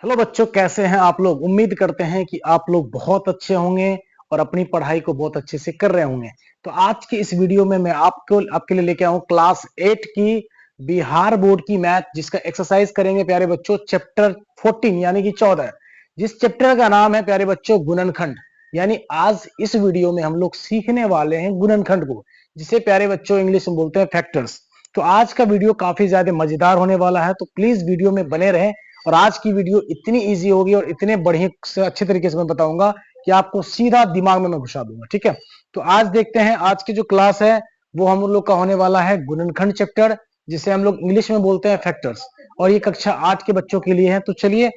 Hello बच्चों, कैसे हैं आप लोग। उम्मीद करते हैं कि आप लोग बहुत अच्छे होंगे और अपनी पढ़ाई को बहुत अच्छे से कर रहे होंगे। तो आज की इस वीडियो में मैं आपके लिए लेके आऊं क्लास 8 की बिहार बोर्ड की मैथ, जिसका एक्सरसाइज करेंगे प्यारे बच्चों चैप्टर 14 यानी कि 14, जिस चैप्टर का नाम है प्यारे बच्चों गुणनखंड। यानी आज इस वीडियो में हम लोग सीखने वाले हैं गुणनखंड को, जिसे प्यारे बच्चों इंग्लिश में बोलते हैं फैक्टर्स। तो आज का वीडियो काफी ज्यादा मजेदार होने वाला है, तो प्लीज वीडियो में बने रहें। और आज की वीडियो इतनी इजी होगी और इतने बढ़िया से अच्छे तरीके से मैं बताऊंगा कि आपको सीधा दिमाग में मैं घुसा दूंगा। ठीक है, तो आज देखते हैं आज की जो क्लास है वो हम लोग का होने वाला है गुणनखंड चैप्टर, जिसे हम लोग इंग्लिश में बोलते हैं फैक्टर्स। और ये कक्षा 8 के बच्चों के लिए है। तो चलिए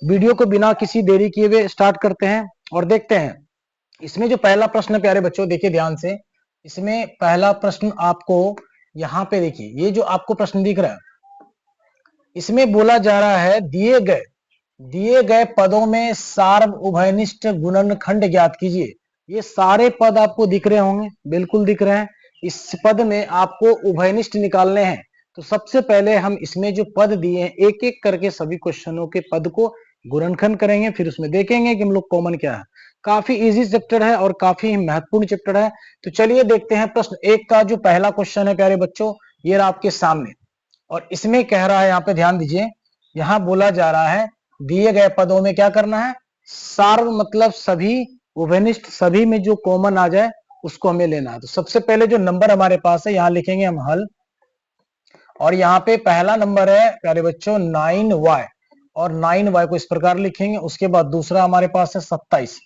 वीडियो को बिना किसी देरी किए हुए स्टार्ट करते हैं और देखते हैं। इसमें जो पहला प्रश्न है प्यारे बच्चों, देखिए ध्यान से। इसमें पहला प्रश्न आपको यहाँ पे देखिए, ये जो आपको प्रश्न दिख रहा है, इसमें बोला जा रहा है दिए गए पदों में सार्व उभयनिष्ठ गुणनखंड ज्ञात कीजिए। ये सारे पद आपको दिख रहे होंगे, बिल्कुल दिख रहे हैं। इस पद में आपको उभयनिष्ठ निकालने हैं। तो सबसे पहले हम इसमें जो पद दिए हैं एक एक करके सभी क्वेश्चनों के पद को गुणनखंड करेंगे, फिर उसमें देखेंगे कि हम लोग कॉमन क्या है। काफी इजी चैप्टर है और काफी महत्वपूर्ण चैप्टर है। तो चलिए देखते हैं प्रश्न एक का जो पहला क्वेश्चन है प्यारे बच्चों, ये रहा आपके सामने। और इसमें कह रहा है, यहाँ पे ध्यान दीजिए, यहां बोला जा रहा है दिए गए पदों में क्या करना है, सार्व मतलब सभी, उभयनिष्ठ सभी में जो कॉमन आ जाए उसको हमें लेना है। तो सबसे पहले जो नंबर हमारे पास है यहां लिखेंगे हम हल। और यहाँ पे पहला नंबर है प्यारे बच्चों 9y, और 9y को इस प्रकार लिखेंगे। उसके बाद दूसरा हमारे पास है 27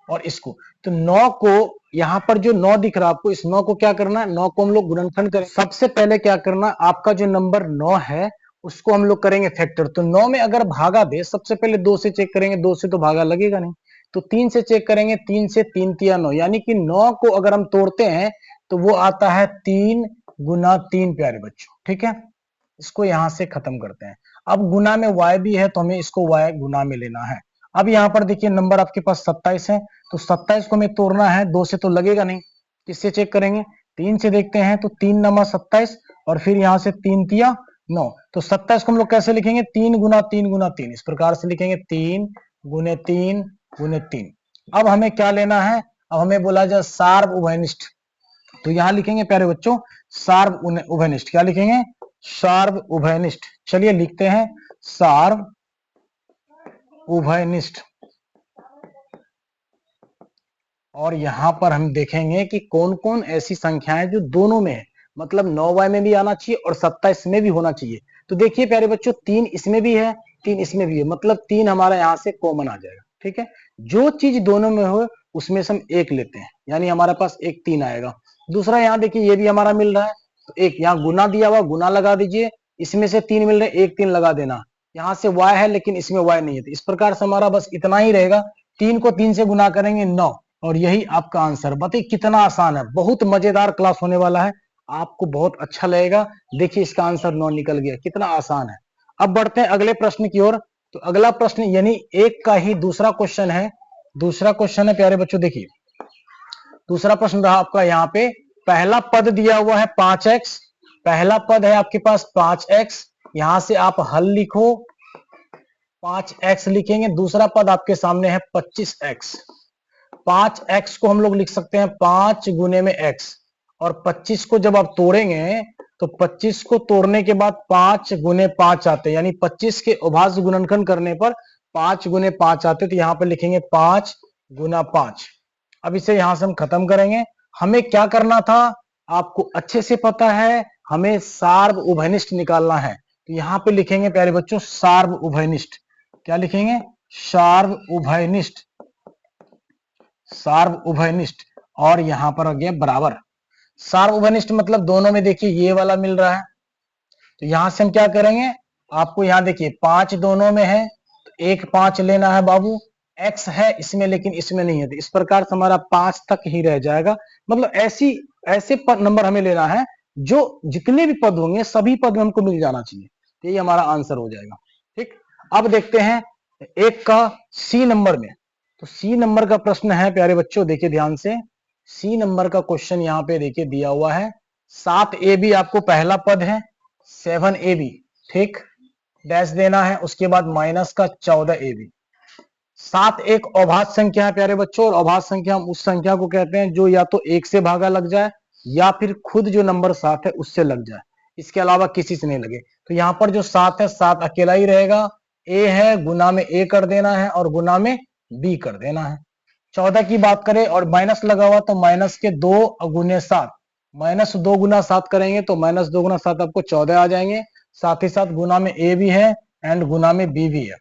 और इसको, तो 9 को यहां पर जो 9 दिख रहा है आपको, इस 9 को क्या करना है, 9 को हम लोग गुणनखंड करें। सबसे पहले क्या करना, आपका जो नंबर 9 है उसको हम लोग करेंगे फैक्टर। तो 9 में अगर भागा दे, सबसे पहले 2 से चेक करेंगे, 2 से तो भागा लगेगा नहीं, तो 3 से चेक करेंगे, 3 से 3 तिया 9, यानी कि 9 को अगर हम तोड़ते हैं तो वो आता है 3 गुना 3 प्यारे बच्चों। ठीक है, इसको यहां से खत्म करते हैं। अब गुना में y भी है तो हमें इसको y गुना में लेना है। अब यहाँ पर देखिए नंबर आपके पास 27 है, तो 27 को हमें तोड़ना है, 2 से तो लगेगा नहीं, किससे चेक करेंगे, 3 से देखते हैं। तो 3 नमा 27 और फिर यहाँ से 3 तिया 9, तो 27 को हम लोग कैसे लिखेंगे, 3 गुना 3 गुना 3, इस प्रकार से लिखेंगे 3 गुने 3 गुने 3। अब हमें क्या लेना है, अब हमें बोला जाए सार्व उभयनिष्ठ। तो यहां लिखेंगे प्यारे बच्चों सार्व उभयनिष्ठ, क्या लिखेंगे, सार्व उभयनिष्ठ। चलिए लिखते हैं सार्व उभयनिष्ठ। और यहां पर हम देखेंगे कि कौन कौन ऐसी संख्याएं जो दोनों में है, मतलब 9y में भी आना चाहिए और 27 में भी होना चाहिए। तो देखिए प्यारे बच्चों 3 इसमें भी है, 3 इसमें भी है, मतलब 3 हमारा यहां से कॉमन आ जाएगा। ठीक है, जो चीज दोनों में हो उसमें से हम एक लेते हैं, यानी हमारे पास एक 3 आएगा। दूसरा यहाँ देखिए ये भी हमारा मिल रहा है, तो एक यहाँ गुना दिया हुआ, गुना लगा दीजिए, इसमें से 3 मिल रहे, एक 3 लगा देना। यहाँ से y है लेकिन इसमें y नहीं है, तो इस प्रकार से हमारा बस इतना ही रहेगा। 3 को 3 से गुना करेंगे 9, और यही आपका आंसर। बताइए कितना आसान है, बहुत मजेदार क्लास होने वाला है, आपको बहुत अच्छा लगेगा। देखिए इसका आंसर 9 निकल गया, कितना आसान है। अब बढ़ते हैं अगले प्रश्न की ओर। तो अगला प्रश्न यानी एक का ही दूसरा क्वेश्चन है, दूसरा क्वेश्चन है प्यारे बच्चों, देखिए दूसरा प्रश्न रहा आपका यहाँ पे, पहला पद दिया हुआ है 5x, पहला पद है आपके पास 5x, यहां से आप हल लिखो, 5x लिखेंगे। दूसरा पद आपके सामने है 25x, 5x को हम लोग लिख सकते हैं 5 गुने में x, और 25 को जब आप तोड़ेंगे तो 25 को तोड़ने के बाद 5 गुने 5 आते हैं, यानी 25 के अभाज्य गुणनखंड करने पर 5 गुने 5 आते, तो यहां पर लिखेंगे 5 गुना 5। अब इसे यहां से हम खत्म करेंगे। हमें क्या करना था, आपको अच्छे से पता है, हमें सार्व उभयनिष्ठ निकालना है। तो यहां पे लिखेंगे प्यारे बच्चों सार्व उभयनिष्ठ, क्या लिखेंगे, सार्व उभयनिष्ठ, सार्व उभयनिष्ठ। और यहां पर आ गया बराबर, सार्व उभयनिष्ठ मतलब दोनों में देखिए ये वाला मिल रहा है, तो यहां से हम क्या करेंगे, आपको यहां देखिए 5 दोनों में है, तो एक 5 लेना है बाबू, x है इसमें लेकिन इसमें नहीं है, तो इस प्रकार से हमारा 5 तक ही रह जाएगा। मतलब ऐसे नंबर हमें लेना है जो जितने भी पद होंगे सभी पद में हमको मिल जाना चाहिए, तो ये हमारा आंसर हो जाएगा। ठीक, अब देखते हैं एक का सी नंबर में। तो सी नंबर का प्रश्न है प्यारे बच्चों, देखिए ध्यान से, सी नंबर का क्वेश्चन यहाँ पे देखिए दिया हुआ है, 7ab आपको पहला पद है, 7ab। ठीक, डैश देना है, उसके बाद माइनस का 14ab। 7 एक अभाज्य संख्या है प्यारे बच्चों, और अभाज्य संख्या हम उस संख्या को कहते हैं जो या तो 1 से भागा लग जाए या फिर खुद जो नंबर 7 है उससे लग जाए, इसके अलावा किसी से नहीं लगे। तो यहाँ पर जो 7 है 7 अकेला ही रहेगा, a है गुना में a कर देना है और गुना में b कर देना है। 14 की बात करें और माइनस लगा हुआ तो माइनस के 2 गुने 7, माइनस 2 गुना 7 करेंगे तो माइनस 2 गुना 7 आपको 14 आ जाएंगे। साथ ही साथ गुना में a भी है एंड गुना में b भी है।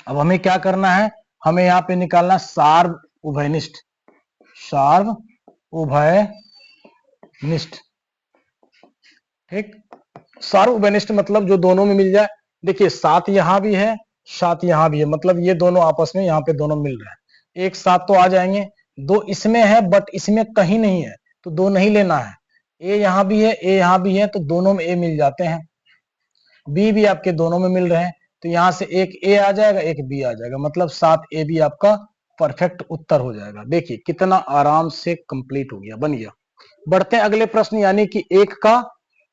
अब हमें क्या करना है, हमें यहाँ पे निकालना सार्व उभयनिष्ठ, सार्व उभयनिष्ठ। ठीक, सार्व उभयनिष्ठ मतलब जो दोनों में मिल जाए। देखिए 7 यहाँ भी है 7 यहाँ भी है, मतलब ये दोनों आपस में यहाँ पे दोनों मिल रहे हैं। एक 7 तो आ जाएंगे, 2 इसमें है बट इसमें कहीं नहीं है तो 2 नहीं लेना है। a यहाँ भी है a यहाँ भी है तो दोनों में a मिल जाते हैं, b भी आपके दोनों में मिल रहे हैं तो यहाँ से एक a आ जाएगा एक b आ जाएगा, मतलब 7ab आपका परफेक्ट उत्तर हो जाएगा। देखिए कितना आराम से कंप्लीट हो गया, बन गया। बढ़ते हैं अगले प्रश्न यानी कि एक का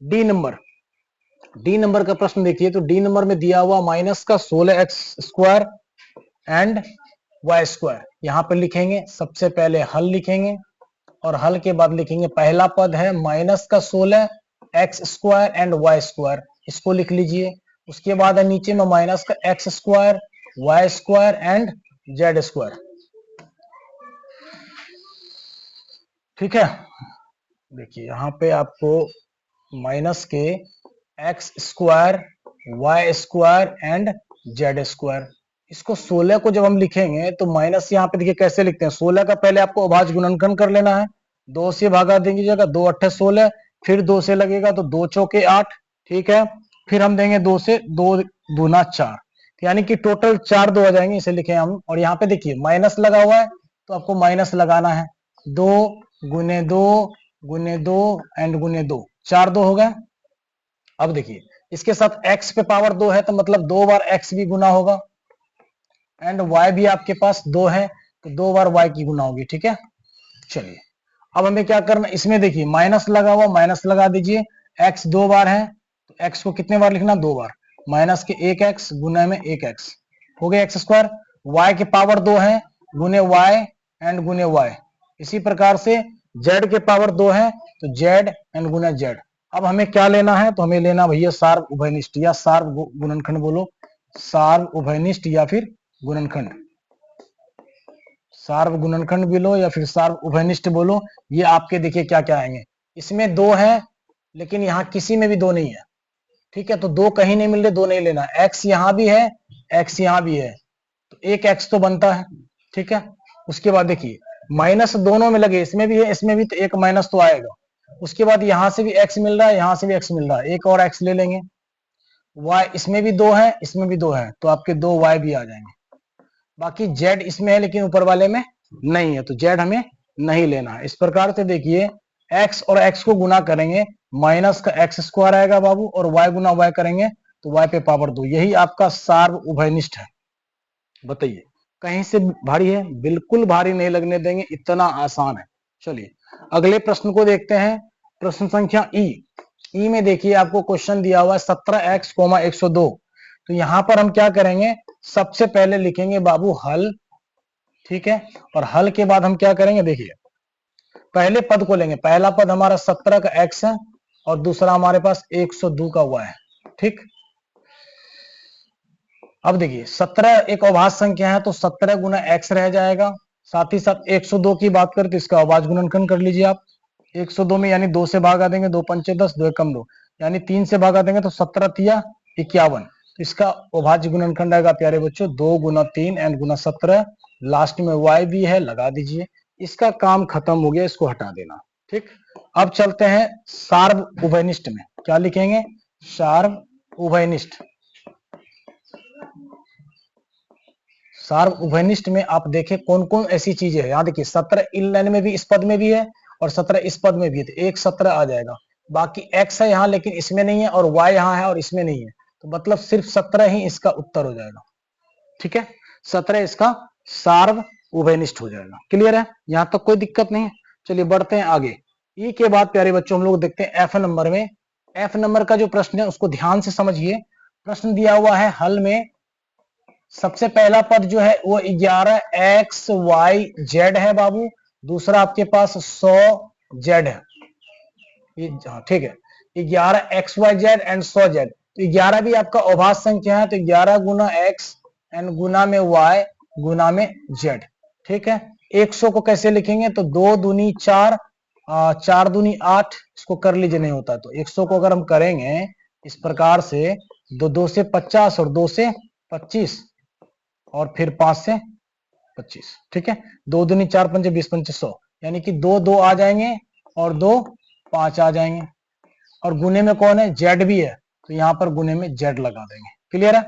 डी नंबर। डी नंबर का प्रश्न देखिए, तो डी नंबर में दिया हुआ माइनस का 16x square and Y square. यहाँ पे लिखेंगे सबसे पहले हल लिखेंगे और हल के बाद लिखेंगे पहला पद है माइनस का 16x square and Y square, इसको लिख लीजिए। उसके बाद है नीचे में माइनस का x square y square and z square. ठीक है, देखिए यहाँ पे आपको minus k x square y square and z square, इसको 16 को जब हम लिखेंगे तो माइनस यहाँ पे देखिए कैसे लिखते हैं। 16 का पहले आपको अभाज्य गुणनखंड कर लेना है, 2 से भागा दीजिएगा, 2 अट्ठे 16, फिर 2 से लगेगा तो 2 चौके 8। ठीक है, फिर हम देंगे 2 से, 2 दूना 4, यानी कि टोटल 4 2 आ जाएंगे, इसे लिखे हम। और यहाँ पे देखिए माइनस लगा हुआ है तो आपको माइनस लगाना है, 2 गुने 2 गुने 2 एंड गुने 2, 4 2 हो गए। अब देखिए इसके साथ x पे पावर 2 है तो मतलब 2 बार x भी गुना होगा एंड y भी आपके पास 2 है तो 2 बार y की गुना होगी। ठीक है, चलिए अब हमें क्या करना, इसमें देखिए माइनस लगा हुआ, माइनस लगा दीजिए। x 2 बार है तो x को कितने बार लिखना, 2 बार, माइनस के 1x गुना में 1x हो गया x स्क्वायर। y के पावर 2 है गुने y एंड गुने y, इसी प्रकार से z के पावर 2 है तो z एंड गुना z। अब हमें क्या लेना है, तो हमें लेना भैया सार्व उभयनिष्ठ या सार्व गुणनखंड, बोलो सार्व उभयनिष्ठ या फिर गुणनखंड, सार्व गुणनखंड बोलो या फिर सार्व उभयनिष्ठ बोलो। ये आपके देखिए क्या क्या आएंगे, इसमें 2 है लेकिन यहाँ किसी में भी 2 नहीं है। ठीक है, तो 2 कहीं नहीं मिल रहे, 2 नहीं लेना। x यहाँ भी है x यहाँ भी है तो एक x तो बनता है। ठीक है, उसके बाद देखिए माइनस दोनों में लगे, इसमें भी है इसमें भी, तो एक माइनस तो आएगा। उसके बाद यहाँ से भी x मिल रहा है यहाँ से भी x मिल रहा है, एक और x ले लेंगे। y इसमें भी 2 है इसमें भी 2 है तो आपके 2 y भी आ जाएंगे। बाकी z इसमें है लेकिन ऊपर वाले में नहीं है तो z हमें नहीं लेना है। इस प्रकार से देखिए x और x को गुना करेंगे, माइनस का x स्क्वायर आएगा बाबू, और y गुना y करेंगे तो y पे पावर 2, यही आपका सार्व उभयनिष्ठ है। बताइए कहीं से भारी है, बिल्कुल भारी नहीं लगने देंगे, इतना आसान है। चलिए अगले प्रश्न को देखते हैं, प्रश्न संख्या ई में देखिए आपको क्वेश्चन दिया हुआ है 17x 102। तो यहां पर हम क्या करेंगे, सबसे पहले लिखेंगे बाबू हल। ठीक है, और हल के बाद हम क्या करेंगे, देखिए पहले पद को लेंगे, पहला पद हमारा 17 का x है और दूसरा हमारे पास 102 का y है। ठीक, अब देखिए 17 एक अभाज्य संख्या है तो 17 गुना x रह जाएगा। साथ ही साथ 102 की बात करें तो इसका अभाज्य गुणनखंड कर लीजिए आप। 102 में यानी 2 से भागा देंगे, 2 पंचे 10, 2 एकम 2, यानी 3 से भागा देंगे तो 17 तिया 51, तो इसका अभाज्य गुणनखंड आएगा प्यारे बच्चों 2 गुना 3 एंड गुना 17, लास्ट में y भी है लगा दीजिए। इसका काम खत्म हो गया, इसको हटा देना। ठीक, अब चलते हैं सार्व उभयनिष्ठ में, क्या लिखेंगे, सार्व उभयनिष्ठ। सार्व उभयनिष्ठ में आप देखें कौन कौन ऐसी चीजें है, यहाँ देखिए 17 इन लाइन में भी इस पद में भी है और 17 इस पद में भी है, तो एक 17 आ जाएगा। बाकी x है यहाँ लेकिन इसमें नहीं है और y यहाँ है और इसमें नहीं है, तो मतलब सिर्फ 17 ही इसका उत्तर हो जाएगा। ठीक है, 17 इसका सार्व उभयनिष्ठ हो जाएगा। क्लियर है, यहाँ तक कोई दिक्कत नहीं है। चलिए बढ़ते हैं आगे। ई के बाद प्यारे बच्चों हम लोग देखते हैं एफ नंबर में। एफ नंबर का जो प्रश्न है उसको ध्यान से समझिए, प्रश्न दिया हुआ है हल में, सबसे पहला पद जो है वो 11xyz है बाबू, दूसरा आपके पास 100z है, ये ठीक है, 11xyz एंड 100z। तो 11 भी आपका अभाज्य संख्या है, तो 11 गुना x एंड गुना में y गुना में z, ठीक है। 100 को कैसे लिखेंगे, तो 2 दूनी 4, 4 दूनी 8, इसको कर लीजिए, नहीं होता तो 100 को अगर हम करेंगे इस प्रकार से, 2 से 50 और 2 से 25 और फिर 5 से 25, ठीक है। 2 दूनी 4 पंचे 20 पंचे 100, यानी कि 2 2 आ जाएंगे और 2 5 आ जाएंगे, और गुने में कौन है, जेड भी है, तो यहां पर गुने में जेड लगा देंगे। क्लियर है,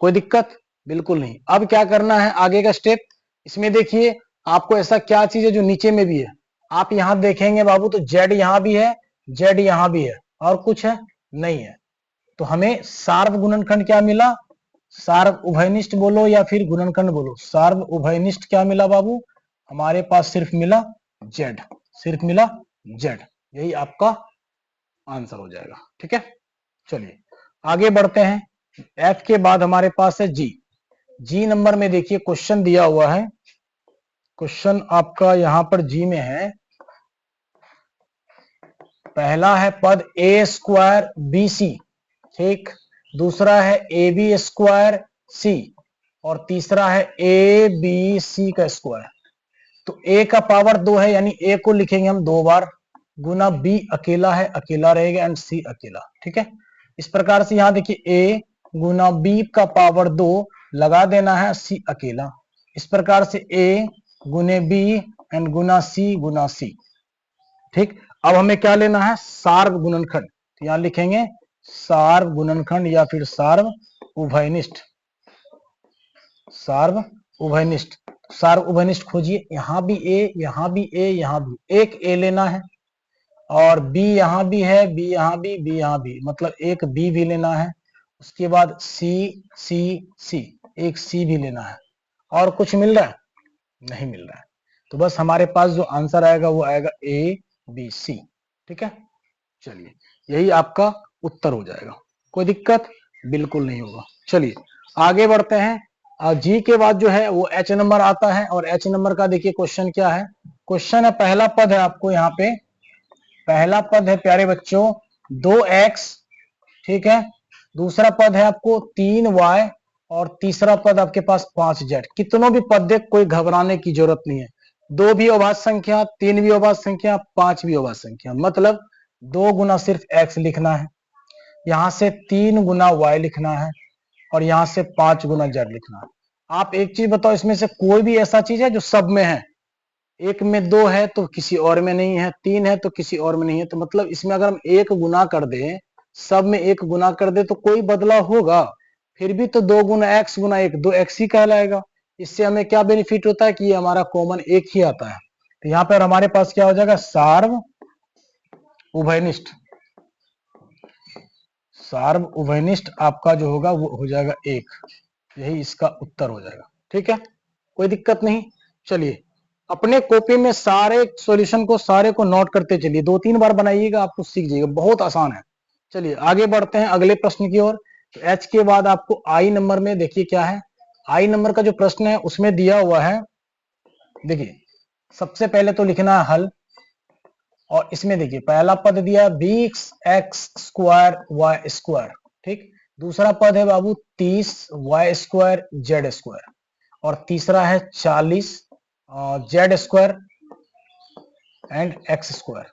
कोई दिक्कत बिल्कुल नहीं। अब क्या करना है आगे का स्टेप, इसमें देखिए आपको ऐसा क्या चीज है जो नीचे में भी है, आप यहां देखेंगे बाबू तो जेड यहां भी है, जेड यहां भी है, और कुछ है नहीं है, तो हमें सार्व गुणनखंड क्या मिला, सार्व उभयनिष्ठ बोलो या फिर गुणनखंड बोलो, सार्व उभयनिष्ठ क्या मिला बाबू, हमारे पास सिर्फ मिला जेड, सिर्फ मिला जेड, यही आपका आंसर हो जाएगा, ठीक है। चलिए आगे बढ़ते हैं, एफ के बाद हमारे पास है जी। जी नंबर में देखिए क्वेश्चन दिया हुआ है, क्वेश्चन आपका यहां पर जी में है, पहला है पद ए स्क्वायर बी सी, ठीक, दूसरा है ए बी स्क्वायर सी, और तीसरा है ए बी सी का स्क्वायर। तो ए का पावर 2 है, यानी ए को लिखेंगे हम 2 बार, गुना बी अकेला है, अकेला रहेगा, एंड सी अकेला, ठीक है। इस प्रकार से यहां देखिए ए गुना बी का पावर 2 लगा देना है, सी अकेला, इस प्रकार से ए गुने बी एंड गुना सी, ठीक। अब हमें क्या लेना है, सार्व गुणनखंड, तो यहां लिखेंगे सार्व गुणनखंड या फिर सार्व उभयनिष्ठ, सार्व उभयनिष्ठ, सार्व उभयनिष्ठ खोजिए, यहां भी ए, यहां भी ए, यहां भी, एक ए लेना है, और बी यहां भी है, बी यहां भी, बी यहां भी, मतलब एक बी भी लेना है, उसके बाद सी सी सी, एक सी भी लेना है, और कुछ मिल रहा है, नहीं मिल रहा है, तो बस हमारे पास जो आंसर आएगा वो आएगा ए बी सी, ठीक है। चलिए यही आपका उत्तर हो जाएगा, कोई दिक्कत बिल्कुल नहीं होगा। चलिए आगे बढ़ते हैं, जी के बाद जो है वो एच नंबर आता है, और एच नंबर का देखिए क्वेश्चन क्या है, क्वेश्चन है, पहला पद है आपको यहाँ पे, पहला पद है प्यारे बच्चों 2x, ठीक है, दूसरा पद है आपको 3y, और तीसरा पद आपके पास 5z। कितनों भी पद देख, कोई घबराने की जरूरत नहीं है, 2 भी अभाज्य संख्या, 3 भी अभाज्य संख्या, 5 भी अभाज्य संख्या, मतलब 2 गुना सिर्फ x लिखना है, यहां से 3 गुना y लिखना है, और यहां से 5 गुना z लिखना है। आप एक चीज बताओ, इसमें से कोई भी ऐसा चीज है जो सब में है, एक में 2 है तो किसी और में नहीं है, 3 है तो किसी और में नहीं है, तो मतलब इसमें अगर हम एक गुना कर दें, सब में एक गुना कर दे तो कोई बदलाव होगा, फिर भी तो 2 गुना x गुना 1 2x ही कहलाएगा। इससे हमें क्या बेनिफिट होता है कि ये हमारा कॉमन एक ही आता है, तो यहाँ पर हमारे पास क्या हो जाएगा, सार्व उभयनिष्ठ, सार्व उभयनिष्ठ आपका जो होगा वो हो जाएगा 1, यही इसका उत्तर हो जाएगा, ठीक है, कोई दिक्कत नहीं। चलिए अपने कॉपी में सारे सॉल्यूशन को सारे को नोट करते चलिए, 2-3 बार बनाइएगा, आपको सीख जाइएगा, बहुत आसान है। चलिए आगे बढ़ते हैं अगले प्रश्न की ओर। तो एच के बाद आपको आई नंबर में देखिए क्या है, आई नंबर का जो प्रश्न है उसमें दिया हुआ है, देखिए सबसे पहले तो लिखना है हल, और इसमें देखिए पहला पद दिया 20x स्क्वायर वाई स्क्वायर, ठीक, दूसरा पद है बाबू 30 वाई स्क्वायर जेड स्क्वायर, और तीसरा है 40 Z square and x square.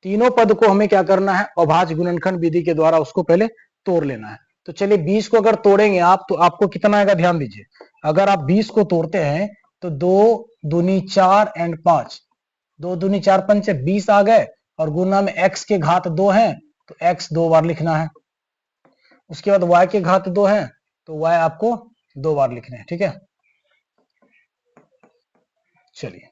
तीनों पद को हमें क्या करना है, अभाज्य गुणनखंड विधि के द्वारा उसको पहले तोड़ लेना है। तो चलिए 20 को अगर तोड़ेंगे आप तो आपको कितना आएगा, ध्यान दीजिए, अगर आप 20 को तोड़ते हैं तो 2 दूनी 4 एंड 5, 2 दूनी 4 पंचे 20 आ गए, और गुना में x के घात 2 है तो x 2 बार लिखना है, उसके बाद y के घात 2 है तो y आपको 2 बार लिखने हैं, ठीक है। चलिए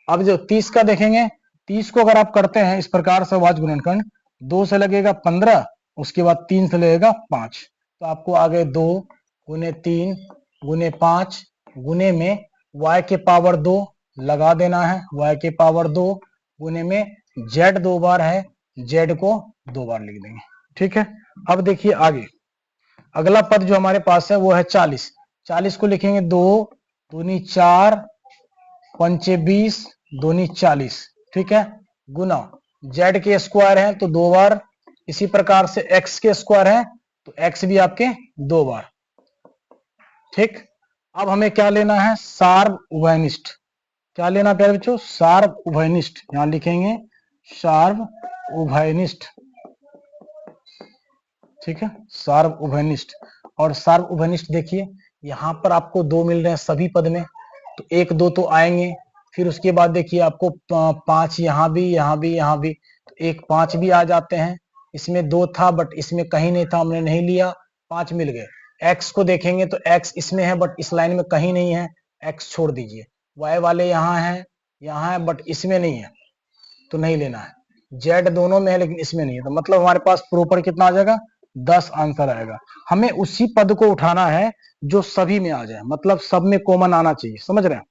अब जो 30 का देखेंगे, 30 को अगर आप करते हैं इस प्रकार से अभाज्य गुणनखंड, 2 से लगेगा 15, उसके बाद 3 से लगेगा 5, तो आपको आ गए 2 गुने 3 गुने 5 गुने में y के पावर 2 लगा देना है, y के पावर 2 गुने में z 2 बार है, z को 2 बार लिख देंगे, ठीक है। अब देखिए आगे, अगला पद जो हमारे पास है वो है 40। 40 को लिखेंगे 2 दूनी 4 पंचे 20 दूनी 40, ठीक है, गुना z के स्क्वायर है तो 2 बार, इसी प्रकार से x के स्क्वायर है तो x भी आपके 2 बार, ठीक। अब हमें क्या लेना है, सार्व उभयनिष्ठ। क्या लेना प्यारे बच्चों, सार्व उभयनिष्ठ। यहां लिखेंगे सार्व उभयनिष्ठ, ठीक है, सार्व उभयनिष्ठ। और सार्व उभयनिष्ठ देखिए यहां पर आपको 2 मिल रहे हैं सभी पद में, तो 1 2 तो आएंगे, फिर उसके बाद देखिए आपको 5 यहां भी, यहां भी, यहां भी, तो 1 5 भी आ जाते हैं। इसमें 2 था बट इसमें कहीं नहीं था, हमने नहीं लिया, 5 मिल गए। x को देखेंगे तो x इसमें है बट इस लाइन में कहीं नहीं है, x छोड़ दीजिए। y वाले यहाँ है बट इसमें नहीं है तो नहीं लेना है। z दोनों में है लेकिन इसमें नहीं है, तो मतलब हमारे पास प्रॉपर कितना आ जाएगा, 10 आंसर आएगा। हमें उसी पद को उठाना है जो सभी में आ जाए, मतलब सब में कॉमन आना चाहिए, समझ रहे हैं।